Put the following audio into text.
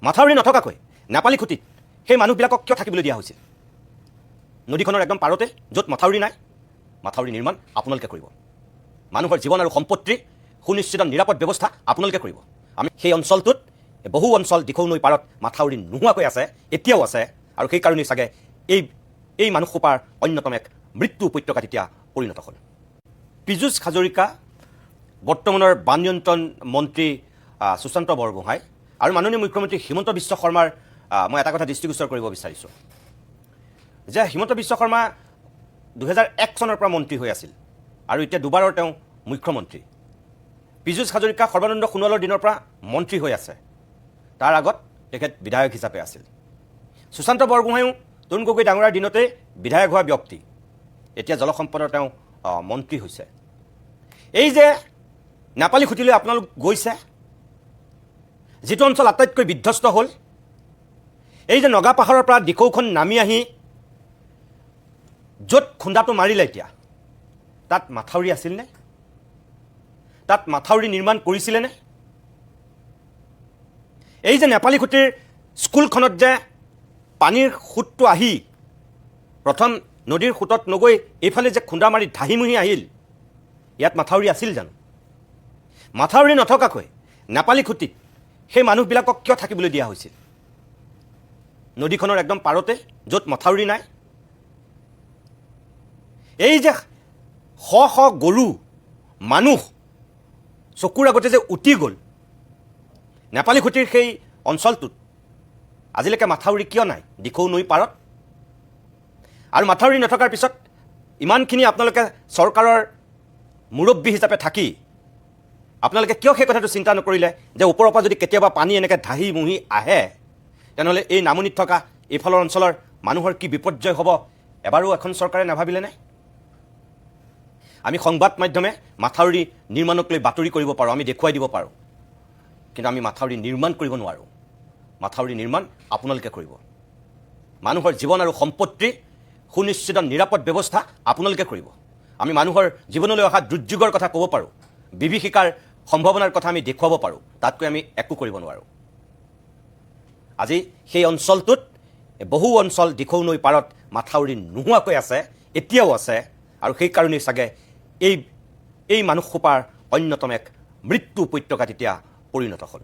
মাথাউৰি নথকাকৈ নেপালী খুঁটিত সেই মানুহবিলাকক কিয় থাকিবলৈ দিয়া হৈছিল? নদীখনৰ একদম পাৰতে য'ত মাথাউৰি নাই, মাথাউৰি নিৰ্মাণ আপোনালোকে কৰিব। মানুহৰ জীৱন আৰু সম্পত্তিৰ সুনিশ্চিত নিৰাপদ ব্যৱস্থা আপোনালোকে কৰিব। আমি সেই অঞ্চলটোত বহু অঞ্চল দিখৌ নৈ পাৰত মাথাউৰি নোহোৱাকৈ আছে, এতিয়াও আছে, আৰু সেইকাৰণেই চাগে এই মানুহসোপাৰ অন্যতম এক মৃত্যু উপত্যকাত এতিয়া পৰিণত হ'ল। পীযুষ হাজৰিকা, বৰ্তমানৰ বান নিয়ন্ত্ৰণ মন্ত্ৰী সুশান্ত বৰগোহাঁই আৰু মাননীয় মুখ্যমন্ত্ৰী হিমন্ত বিশ্ব শৰ্মাৰ মই এটা কথা দৃষ্টিগোচৰ কৰিব বিচাৰিছোঁ যে হিমন্ত বিশ্ব শৰ্মা 2001 চনৰ পৰা মন্ত্ৰী হৈ আছিল আৰু এতিয়া দুবাৰৰ তেওঁ মুখ্যমন্ত্ৰী। পীযুষ হাজৰিকা সৰ্বানন্দ সোণোৱালৰ দিনৰ পৰা মন্ত্ৰী হৈ আছে, তাৰ আগত তেখেত বিধায়ক হিচাপে আছিল। সুশান্ত বৰগোহাঁইও তৰুণ গগৈ ডাঙৰীয়াৰ দিনতে বিধায়ক হোৱা ব্যক্তি, এতিয়া জলসম্পদৰ তেওঁ মন্ত্ৰী হৈছে। এই যে নেপালী খুঁটিলৈ আপোনালোক গৈছে, যিটো অঞ্চল আটাইতকৈ বিধ্বস্ত হ'ল, এই যে নগা পাহাৰৰ পৰা দিখৌখন নামি আহি য'ত খুন্দাটো মাৰিলে, এতিয়া তাত মাথাউৰি আছিলনে? তাত মাথাউৰি নিৰ্মাণ কৰিছিলেনে? এই যে নেপালী খুঁটিৰ স্কুলখনত যে পানীৰ সোঁতটো আহি প্ৰথম নদীৰ সোঁতত নগৈ এইফালে যে খুন্দা মাৰি ধাহিমুহি আহিল, ইয়াত মাথাউৰি আছিল জানো? মাথাউৰি নথকাকৈ নেপালী খুঁটিত সেই মানুহবিলাকক কিয় থাকিবলৈ দিয়া হৈছিল? নদীখনৰ একদম পাৰতে য'ত মাথাউৰি নাই। এই যে শ শ গৰু মানুহ চকুৰ আগতে যে উটি গ'ল নেপালী খুঁটিৰ সেই অঞ্চলটোত, আজিলৈকে মাথাউৰি কিয় নাই দিখৌ নৈ পাৰত? আৰু মাথাউৰি নথকাৰ পিছত ইমানখিনি আপোনালোকে চৰকাৰৰ মুৰব্বী হিচাপে থাকি আপোনালোকে কিয় সেই কথাটো চিন্তা নকৰিলে যে ওপৰৰ পৰা যদি কেতিয়াবা পানী এনেকৈ ধাহি মুহি আহে, তেনেহ'লে এই নামনিত থকা এইফালৰ অঞ্চলৰ মানুহৰ কি বিপৰ্যয় হ'ব এবাৰো এখন চৰকাৰে নাভাবিলেনে? আমি সংবাদ মাধ্যমে মাথাউৰি নিৰ্মাণক লৈ বাতৰি কৰিব পাৰোঁ, আমি দেখুৱাই দিব পাৰোঁ, কিন্তু আমি মাথাউৰি নিৰ্মাণ কৰিব নোৱাৰোঁ। মাথাউৰি নিৰ্মাণ আপোনালোকে কৰিব। মানুহৰ জীৱন আৰু সম্পত্তিৰ সুনিশ্চিত নিৰাপদ ব্যৱস্থা আপোনালোকে কৰিব। আমি মানুহৰ জীৱনলৈ অহা দুৰ্যোগৰ কথা ক'ব পাৰোঁ, বিভীষিকাৰ সম্ভাৱনাৰ কথা আমি দেখুৱাব পাৰোঁ, তাতকৈ আমি একো কৰিব নোৱাৰোঁ। আজি সেই অঞ্চলটোত বহু অঞ্চল দিখৌ নৈ পাৰত মাথাউৰি নোহোৱাকৈ আছে, এতিয়াও আছে, আৰু সেইকাৰণেই চাগে এই মানুহসোপাৰ অন্যতম এক মৃত্যু উপত্যকাত এতিয়া পৰিণত হ'ল।